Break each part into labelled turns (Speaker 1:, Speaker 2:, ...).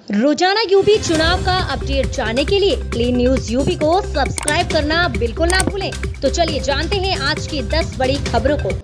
Speaker 1: रोजाना यूपी चुनाव का अपडेट जानने के लिए क्लीन न्यूज यूपी को सब्सक्राइब करना बिल्कुल ना भूलें। तो चलिए जानते हैं आज की 10 बड़ी खबरों को।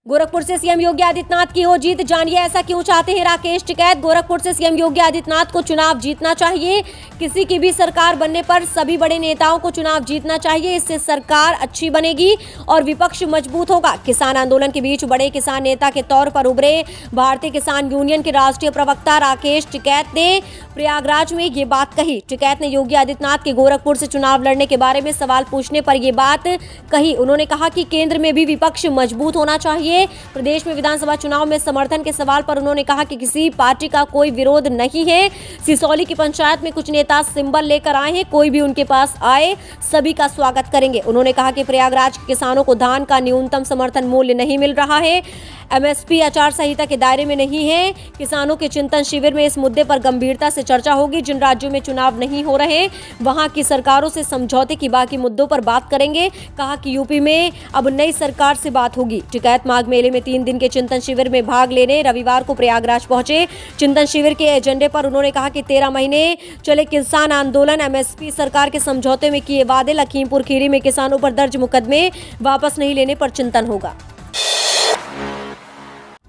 Speaker 1: गोरखपुर से सीएम योगी आदित्यनाथ की हो जीत, जानिए ऐसा क्यों चाहते हैं राकेश टिकैत। गोरखपुर से सीएम योगी आदित्यनाथ को चुनाव जीतना चाहिए। किसी की भी सरकार बनने पर सभी बड़े नेताओं को चुनाव जीतना चाहिए, इससे सरकार अच्छी बनेगी और विपक्ष मजबूत होगा। किसान आंदोलन के बीच बड़े किसान नेता के तौर पर उभरे भारतीय किसान यूनियन के राष्ट्रीय प्रवक्ता राकेश टिकैत ने प्रयागराज में ये बात कही। टिकैत ने योगी आदित्यनाथ के गोरखपुर से चुनाव लड़ने के बारे में सवाल पूछने पर यह बात कही। उन्होंने कहा कि केंद्र में भी विपक्ष मजबूत होना चाहिए। प्रदेश में विधानसभा चुनाव में समर्थन के सवाल पर उन्होंने कहा कि किसी पार्टी का कोई विरोध नहीं है। सिसौली की पंचायत में कुछ नेता सिंबल लेकर आए हैं, कोई भी उनके पास आए सभी का स्वागत करेंगे। उन्होंने कहा कि प्रयागराज के किसानों को धान का न्यूनतम समर्थन मूल्य नहीं मिल रहा है, एमएसपी आचार संहिता के दायरे में नहीं है। किसानों के चिंतन शिविर में इस मुद्दे पर गंभीरता से चर्चा होगी। जिन राज्यों में चुनाव नहीं हो रहे वहां की सरकारों से समझौते की बाकी मुद्दों पर बात करेंगे। कहा कि यूपी में अब नई सरकार से बात होगी। टिकैत माघ मेले में 3 दिन के चिंतन शिविर में भाग लेने रविवार को प्रयागराज पहुंचे। चिंतन शिविर के एजेंडे पर उन्होंने कहा कि 13 महीने चले किसान आंदोलन, एमएसपी सरकार के समझौते में किए वादे, लखीमपुर खीरी में किसानों पर दर्ज मुकदमे वापस नहीं लेने पर चिंतन होगा।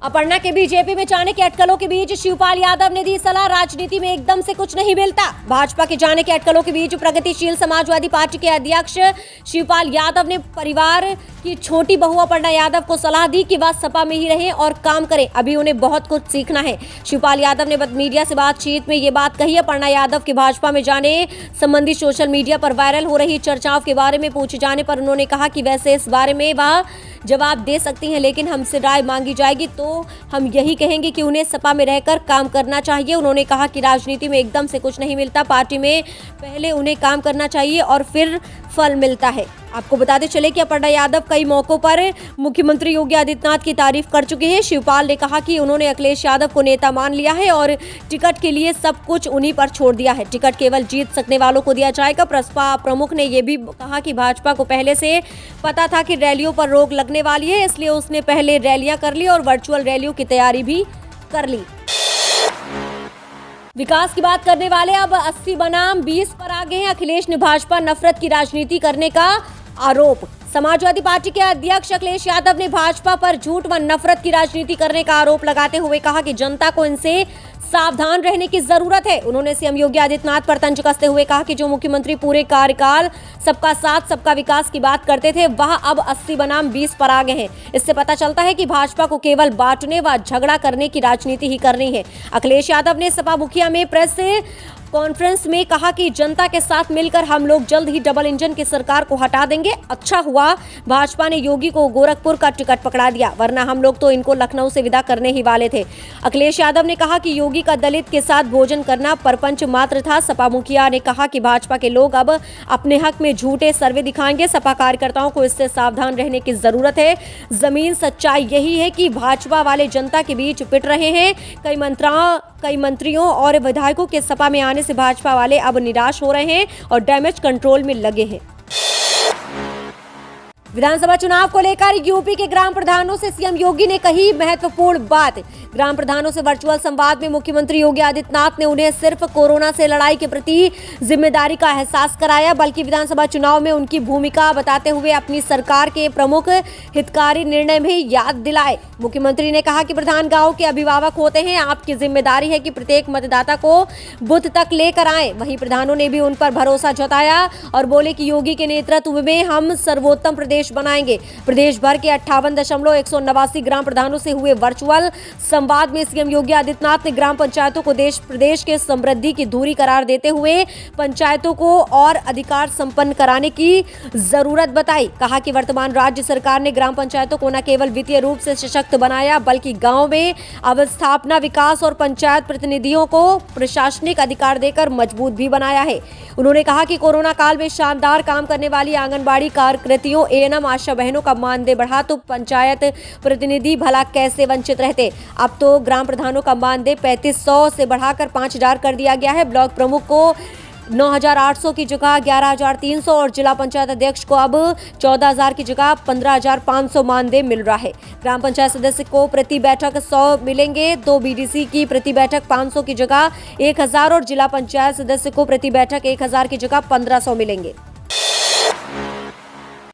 Speaker 1: अपर्णा के बीजेपी में जाने के अटकलों के बीच शिवपाल यादव ने दी सलाह, राजनीति में एकदम से कुछ नहीं मिलता। भाजपा के जाने के अटकलों के बीच प्रगतिशील समाजवादी पार्टी के अध्यक्ष शिवपाल यादव ने परिवार की छोटी बहू अपर्णा यादव को सलाह दी कि वह सपा में ही रहें और काम करें, अभी उन्हें बहुत कुछ सीखना है। शिवपाल यादव ने मीडिया से बातचीत में ये बात कही। अपर्णा यादव के भाजपा में जाने संबंधी सोशल मीडिया पर वायरल हो रही चर्चाओं के बारे में पूछे जाने पर उन्होंने कहा कि वैसे इस बारे में वह जवाब दे सकती हैं, लेकिन हमसे राय मांगी जाएगी तो हम यही कहेंगे कि उन्हें सपा में रहकर काम करना चाहिए। उन्होंने कहा कि राजनीति में एकदम से कुछ नहीं मिलता, पार्टी में पहले उन्हें काम करना चाहिए और फिर फल मिलता है। आपको बताते चले कि अपर्णा यादव कई मौकों पर मुख्यमंत्री योगी आदित्यनाथ की तारीफ कर चुके हैं। शिवपाल ने कहा कि उन्होंने अखिलेश यादव को नेता मान लिया है और टिकट के लिए सब कुछ उन्हीं पर छोड़ दिया है। टिकट केवल जीत सकने वालों को दिया जाएगा। प्रसपा प्रमुख ने यह भी कहा कि भाजपा को पहले से पता था कि रैलियों पर रोक लगने वाली है, इसलिए उसने पहले रैलियां कर ली और वर्चुअल रैलियों की तैयारी भी कर ली। विकास की बात करने वाले अब 80 बनाम 20 पर आ गए हैं। अखिलेश ने भाजपा नफरत की राजनीति करने का आरोप। समाजवादी पार्टी के अध्यक्ष अखिलेश यादव ने भाजपा पर झूठ व नफरत की राजनीति करने का आरोप लगाते हुए कहा कि जनता को इनसे सावधान रहने की जरूरत है। उन्होंने सीएम योगी आदित्यनाथ पर तंज कसते हुए कहा कि जो मुख्यमंत्री पूरे कार्यकाल सबका साथ सबका विकास की बात करते थे वह अब 80 बनाम 20 पर आ गए हैं। इससे पता चलता है कि भाजपा को केवल बांटने व झगड़ा करने की राजनीति ही करनी है। अखिलेश यादव ने सपा मुखिया में प्रेस कॉन्फ्रेंस में कहा कि जनता के साथ मिलकर हम लोग जल्द ही डबल इंजन की सरकार को हटा देंगे। अच्छा हुआ भाजपा ने योगी को गोरखपुर का टिकट पकड़ा दिया, वरना हम लोग तो इनको लखनऊ से विदा करने ही वाले थे। अखिलेश यादव ने कहा कि योगी का दलित के साथ भोजन करना परपंच मात्र था। सपा मुखिया ने कहा कि भाजपा के लोग अब अपने हक में झूठे सर्वे दिखाएंगे। सपा कार्यकर्ताओं को इससे सावधान रहने की जरूरत है। जमीन सच्चाई यही है कि भाजपा वाले जनता के बीच पिट रहे हैं। कई मंत्रियों और विधायकों के सपा में आने से भाजपा वाले अब निराश हो रहे हैं और डैमेज कंट्रोल में लगे हैं। विधानसभा चुनाव को लेकर यूपी के ग्राम प्रधानों से सीएम योगी ने कही महत्वपूर्ण बात। ग्राम प्रधानों से वर्चुअल संवाद में मुख्यमंत्री योगी आदित्यनाथ ने उन्हें सिर्फ कोरोना से लड़ाई के प्रति जिम्मेदारी का एहसास कराया, बल्कि विधानसभा चुनाव में उनकी भूमिका बताते हुए अपनी सरकार के प्रमुख हितकारी निर्णय भी याद दिलाए। मुख्यमंत्री ने कहा कि प्रधान गांव के अभिभावक होते हैं, आपकी जिम्मेदारी है कि प्रत्येक मतदाता को बूथ तक लेकर आए। वहीं प्रधानों ने भी उन पर भरोसा जताया और बोले कि योगी के नेतृत्व में हम सर्वोत्तम प्रदेश बनाएंगे। प्रदेश भर के 58,189 ग्राम प्रधानों से हुए वर्चुअल संवाद में सीएम योगी आदित्यनाथ ने ग्राम पंचायतों को देश प्रदेश के समृद्धि की धुरी करार देते हुए पंचायतों को और अधिकार संपन्न कराने की जरूरत बताई। कहा कि वर्तमान राज्य सरकार ने ग्राम पंचायतों को न केवल वित्तीय रूप से सशक्त बनाया, बल्कि गांव में अवस्थापना विकास और पंचायत प्रतिनिधियों को प्रशासनिक अधिकार देकर मजबूत भी बनाया है। उन्होंने कहा कि कोरोना काल में शानदार काम करने वाली आंगनबाड़ी कार्यकर्तियों, एएनएम, आशा बहनों का मानदेय बढ़ा तो पंचायत प्रतिनिधि भला कैसे वंचित रहते। अब तो ग्राम प्रधानों का मानदेय 3500 से बढ़ाकर 5000 कर दिया गया है। ब्लॉक प्रमुख को 9,800 की जगह 11,300 और जिला पंचायत अध्यक्ष को अब 14,000 की जगह 15,500 मानदेय मिल रहा है। ग्राम पंचायत सदस्य को प्रति बैठक 100 मिलेंगे, 2 बीडीसी की प्रति बैठक 500 की जगह 1,000 और जिला पंचायत सदस्य को प्रति बैठक 1,000 की जगह 1,500 मिलेंगे।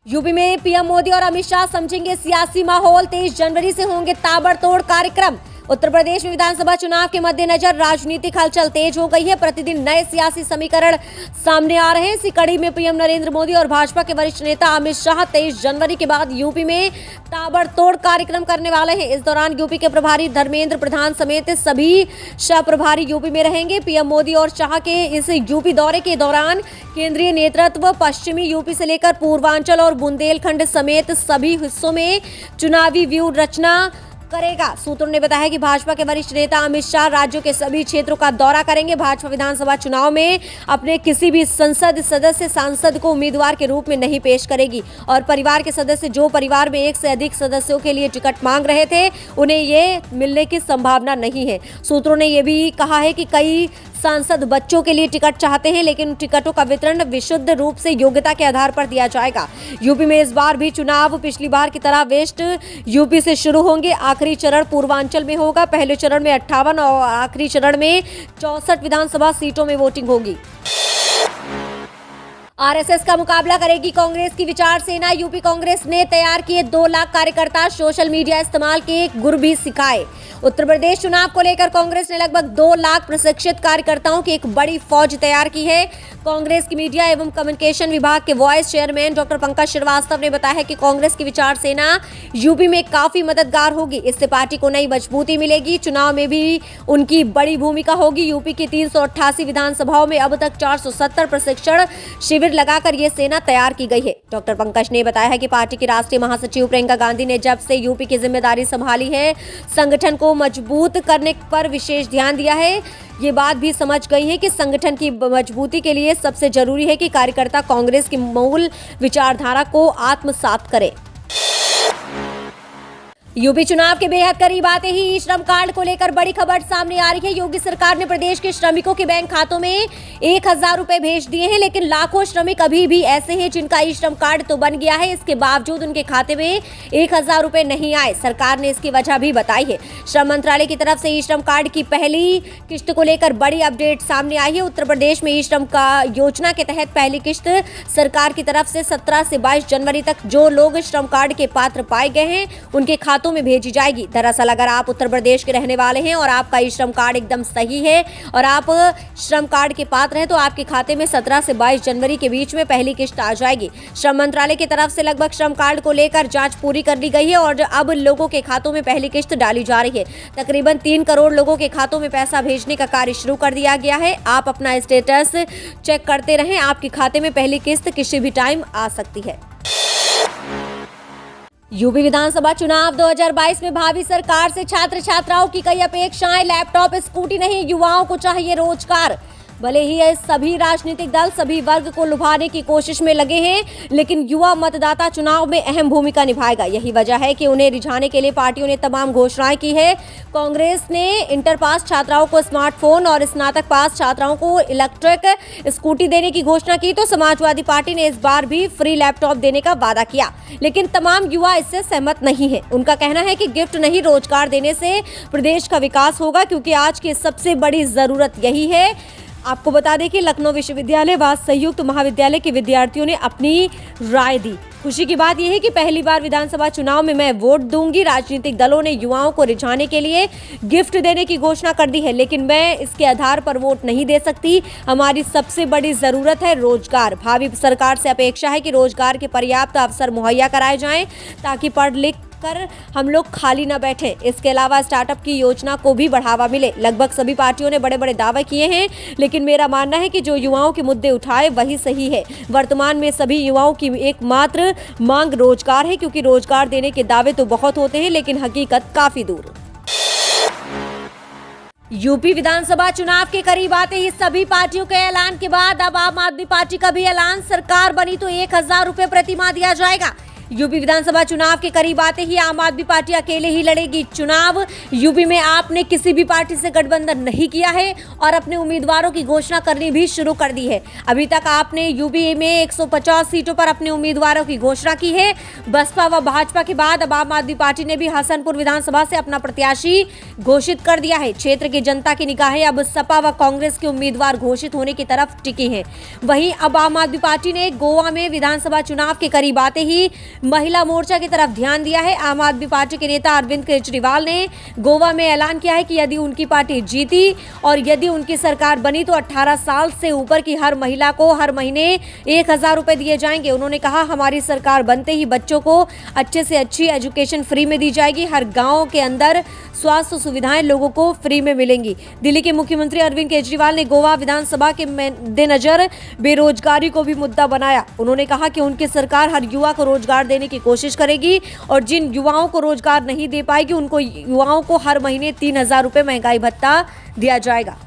Speaker 1: यूपी में पीएम मोदी और अमित शाह समझेंगे सियासी माहौल, 23 जनवरी से होंगे ताबड़तोड़ कार्यक्रम। उत्तर प्रदेश में विधानसभा चुनाव के मद्देनजर राजनीतिक हलचल तेज हो गई है। प्रतिदिन नए सियासी समीकरण सामने आ रहे हैं। इसी कड़ी में पीएम नरेंद्र मोदी और भाजपा के वरिष्ठ नेता अमित शाह 23 जनवरी के बाद यूपी में ताबड़तोड़ कार्यक्रम करने वाले हैं। इस दौरान यूपी के प्रभारी धर्मेंद्र प्रधान समेत सभी शाह प्रभारी यूपी में रहेंगे। पीएम मोदी और शाह के इस यूपी दौरे के दौरान केंद्रीय नेतृत्व पश्चिमी यूपी से लेकर पूर्वांचल और बुंदेलखंड समेत सभी हिस्सों में चुनावी व्यूह रचना करेगा। सूत्रों ने बताया कि भाजपा के वरिष्ठ नेता अमित शाह राज्यों के सभी क्षेत्रों का दौरा करेंगे। भाजपा विधानसभा चुनाव में अपने किसी भी संसद सदस्य सांसद को उम्मीदवार के रूप में नहीं पेश करेगी और परिवार के सदस्य जो परिवार में एक से अधिक सदस्यों के लिए टिकट मांग रहे थे उन्हें ये मिलने की संभावना नहीं है। सूत्रों ने यह भी कहा है कि कई सांसद बच्चों के लिए टिकट चाहते हैं, लेकिन उन टिकटों का वितरण विशुद्ध रूप से योग्यता के आधार पर दिया जाएगा। यूपी में इस बार भी चुनाव पिछली बार की तरह वेस्ट यूपी से शुरू होंगे। आखिरी चरण पूर्वांचल में होगा। पहले चरण में 58 और आखिरी चरण में 64 विधानसभा सीटों में वोटिंग होगी। आरएसएस का मुकाबला करेगी कांग्रेस की विचार सेना। यूपी कांग्रेस ने तैयार किए 2 लाख कार्यकर्ता, सोशल मीडिया इस्तेमाल के गुर भी सिखाए। उत्तर प्रदेश चुनाव को लेकर कांग्रेस ने लगभग 2 लाख प्रशिक्षित कार्यकर्ताओं की एक बड़ी फौज तैयार की है। कांग्रेस की मीडिया एवं कम्युनिकेशन विभाग के vice chairman doctor Pankaj Shrivastava ने बताया है कि कांग्रेस की विचार सेना यूपी में काफी मददगार होगी। इससे पार्टी को नई मजबूती मिलेगी। चुनाव में भी उनकी बड़ी भूमिका होगी। यूपी की 388 विधानसभाओं में अब तक 470 प्रशिक्षण शिविर लगाकर ये सेना तैयार की गई है। डॉक्टर पंकज ने बताया है कि पार्टी की राष्ट्रीय महासचिव प्रियंका गांधी ने जब से यूपी की जिम्मेदारी संभाली है, संगठन को मजबूत करने पर विशेष ध्यान दिया है। ये बात भी समझ गई है कि संगठन की मजबूती के लिए सबसे जरूरी है कि कार्यकर्ता कांग्रेस की मूल विचारधारा को आत्मसात करें। यूपी चुनाव के बेहद करीब आते ही ई श्रम कार्ड को लेकर बड़ी खबर सामने आ रही है। योगी सरकार ने प्रदेश के श्रमिकों के बैंक खातों में 1,000 रुपए भेज दिए हैं, लेकिन लाखों श्रमिक अभी भी ऐसे हैं जिनका ई श्रम कार्ड तो बन गया है, इसके बावजूद उनके खाते में 1,000 रुपए नहीं आए। सरकार ने इसकी वजह भी बताई है। श्रम मंत्रालय की तरफ से ई श्रम कार्ड की पहली किस्त को लेकर बड़ी अपडेट सामने आई है। उत्तर प्रदेश में ई श्रम का योजना के तहत पहली किस्त सरकार की तरफ से 17 से 22 जनवरी तक जो लोग श्रम कार्ड के पात्र पाए गए हैं उनके खातों में भेजी जाएगी। दरअसल अगर आप उत्तर प्रदेश के रहने वाले हैं और आपका ई श्रम कार्ड एकदम सही है और आप श्रम कार्ड के पात्र हैं तो आपके खाते में 17 से 22 जनवरी के बीच में पहली किस्त आ जाएगी। श्रम मंत्रालय की तरफ से लगभग श्रम कार्ड को लेकर जांच पूरी कर ली गई है और अब लोगों के खातों में पहली किस्त डाली जा रही है। तकरीबन 3 करोड़ लोगों के खातों में पैसा भेजने का कार्य शुरू कर दिया गया है। आप अपना स्टेटस चेक करते रहें, आपके खाते में पहली किस्त किसी भी टाइम आ सकती है। यूपी विधानसभा चुनाव 2022 में भावी सरकार से छात्र छात्राओं की कई अपेक्षाएं। लैपटॉप, स्कूटी नहीं, युवाओं को चाहिए रोजगार। भले ही ये सभी राजनीतिक दल सभी वर्ग को लुभाने की कोशिश में लगे हैं, लेकिन युवा मतदाता चुनाव में अहम भूमिका निभाएगा। यही वजह है कि उन्हें रिझाने के लिए पार्टियों ने तमाम घोषणाएं की है। कांग्रेस ने इंटर पास छात्राओं को स्मार्टफोन और स्नातक पास छात्राओं को इलेक्ट्रिक स्कूटी देने की घोषणा की, तो समाजवादी पार्टी ने इस बार भी फ्री लैपटॉप देने का वादा किया, लेकिन तमाम युवा इससे सहमत नहीं है। उनका कहना है कि गिफ्ट नहीं, रोजगार देने से प्रदेश का विकास होगा, क्योंकि आज की सबसे बड़ी जरूरत यही है। आपको बता दें कि लखनऊ विश्वविद्यालय व संयुक्त महाविद्यालय के विद्यार्थियों ने अपनी राय दी। खुशी की बात यह है कि पहली बार विधानसभा चुनाव में मैं वोट दूंगी। राजनीतिक दलों ने युवाओं को रिझाने के लिए गिफ्ट देने की घोषणा कर दी है, लेकिन मैं इसके आधार पर वोट नहीं दे सकती। हमारी सबसे बड़ी जरूरत है रोजगार। भावी सरकार से अपेक्षा है कि रोजगार के पर्याप्त अवसर मुहैया कराए जाएं, ताकि पढ़ लिख कर हम लोग खाली न बैठे। इसके अलावा स्टार्टअप की योजना को भी बढ़ावा मिले। लगभग सभी पार्टियों ने बड़े बड़े दावे किए हैं, लेकिन मेरा मानना है कि जो युवाओं के मुद्दे उठाए वही सही है। वर्तमान में सभी युवाओं की एकमात्र मांग रोजगार है, क्योंकि रोजगार देने के दावे तो बहुत होते हैं, लेकिन हकीकत काफी दूर। यूपी विधानसभा चुनाव के करीब आते ही सभी पार्टियों के ऐलान के बाद अब आम आदमी पार्टी का भी ऐलान। सरकार बनी तो 1,000 रुपए प्रति माह दिया जाएगा। यूपी विधानसभा चुनाव के करीब आते ही आम आदमी पार्टी अकेले ही लड़ेगी चुनाव। यूपी में आपने किसी भी पार्टी से गठबंधन नहीं किया है और अपने उम्मीदवारों की घोषणा करनी भी शुरू कर दी है। अभी तक आपने यूपी में 150 सीटों पर अपने उम्मीदवारों की घोषणा की है। बसपा व भाजपा के बाद अब आम आदमी पार्टी ने भी हसनपुर विधानसभा से अपना प्रत्याशी घोषित कर दिया है। क्षेत्र की जनता की निगाहें अब सपा व कांग्रेस के उम्मीदवार घोषित होने की तरफ टिकी हैं। वहीं अब आम आदमी पार्टी ने गोवा में विधानसभा चुनाव के करीब आते ही महिला मोर्चा की तरफ ध्यान दिया है। आम आदमी पार्टी के नेता अरविंद केजरीवाल ने गोवा में ऐलान किया है कि यदि उनकी पार्टी जीती और यदि उनकी सरकार बनी तो 18 साल से ऊपर की हर महिला को हर महीने 1000 रुपए दिए जाएंगे। उन्होंने कहा, हमारी सरकार बनते ही बच्चों को अच्छे से अच्छी एजुकेशन फ्री में दी जाएगी। हर गाँव के अंदर स्वास्थ्य सुविधाएं लोगों को फ्री में मिलेंगी। दिल्ली के मुख्यमंत्री अरविंद केजरीवाल ने गोवा विधानसभा के मद्देनजर बेरोजगारी को भी मुद्दा बनाया। उन्होंने कहा कि उनकी सरकार हर युवा को रोजगार देने की कोशिश करेगी और जिन युवाओं को रोजगार नहीं दे पाएगी उनको युवाओं को हर महीने 3000 रुपए महंगाई भत्ता दिया जाएगा।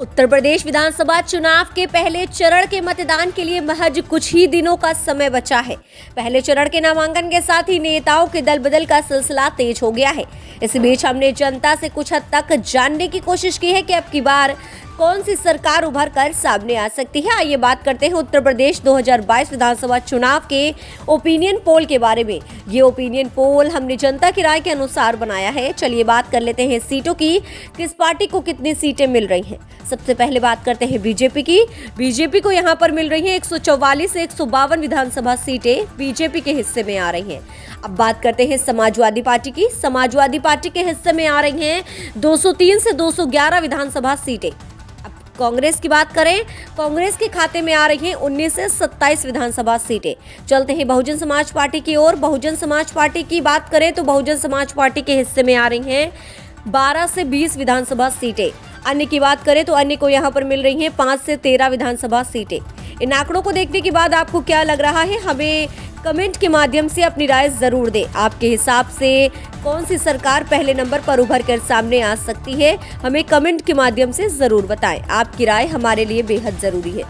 Speaker 1: उत्तर प्रदेश विधानसभा चुनाव के पहले चरण के मतदान के लिए महज कुछ ही दिनों का समय बचा है। पहले चरण के नामांकन के साथ ही नेताओं के दल बदल का सिलसिला तेज हो गया है। इस बीच हमने जनता से कुछ हद तक जानने की कोशिश की है कि अब की बार कौन सी सरकार उभर कर सामने आ सकती है। आइए बात करते हैं उत्तर प्रदेश 2022 विधानसभा चुनाव के ओपिनियन पोल के बारे में। ये ओपिनियन पोल हमने जनता की राय के अनुसार बनाया है। चलिए बात कर लेते हैं सीटों की, किस पार्टी को कितनी सीटें मिल रही हैं। सबसे पहले बात करते हैं बीजेपी की। बीजेपी को यहाँ पर मिल रही है 144 से 152 विधानसभा सीटें बीजेपी के हिस्से में आ रही हैं। अब बात करते हैं समाजवादी पार्टी की। समाजवादी पार्टी के हिस्से में आ रही हैं 203 से 211 विधानसभा सीटें। कांग्रेस की बात करें, कांग्रेस के खाते में आ रही हैं 19 से 27 विधानसभा सीटें। चलते हैं बहुजन समाज पार्टी की ओर। बहुजन समाज पार्टी की बात करें तो बहुजन समाज पार्टी के हिस्से में आ रही हैं 12 से 20 विधानसभा सीटें। अन्य की बात करें तो अन्य को यहां पर मिल रही हैं 5 से 13 विधानसभा सीटें। इन आंकड़ों को देखने के बाद आपको क्या लग रहा है, हमें कमेंट के माध्यम से अपनी राय जरूर दें। आपके हिसाब से कौन सी सरकार पहले नंबर पर उभर कर सामने आ सकती है, हमें कमेंट के माध्यम से जरूर बताएं। आपकी राय हमारे लिए बेहद जरूरी है।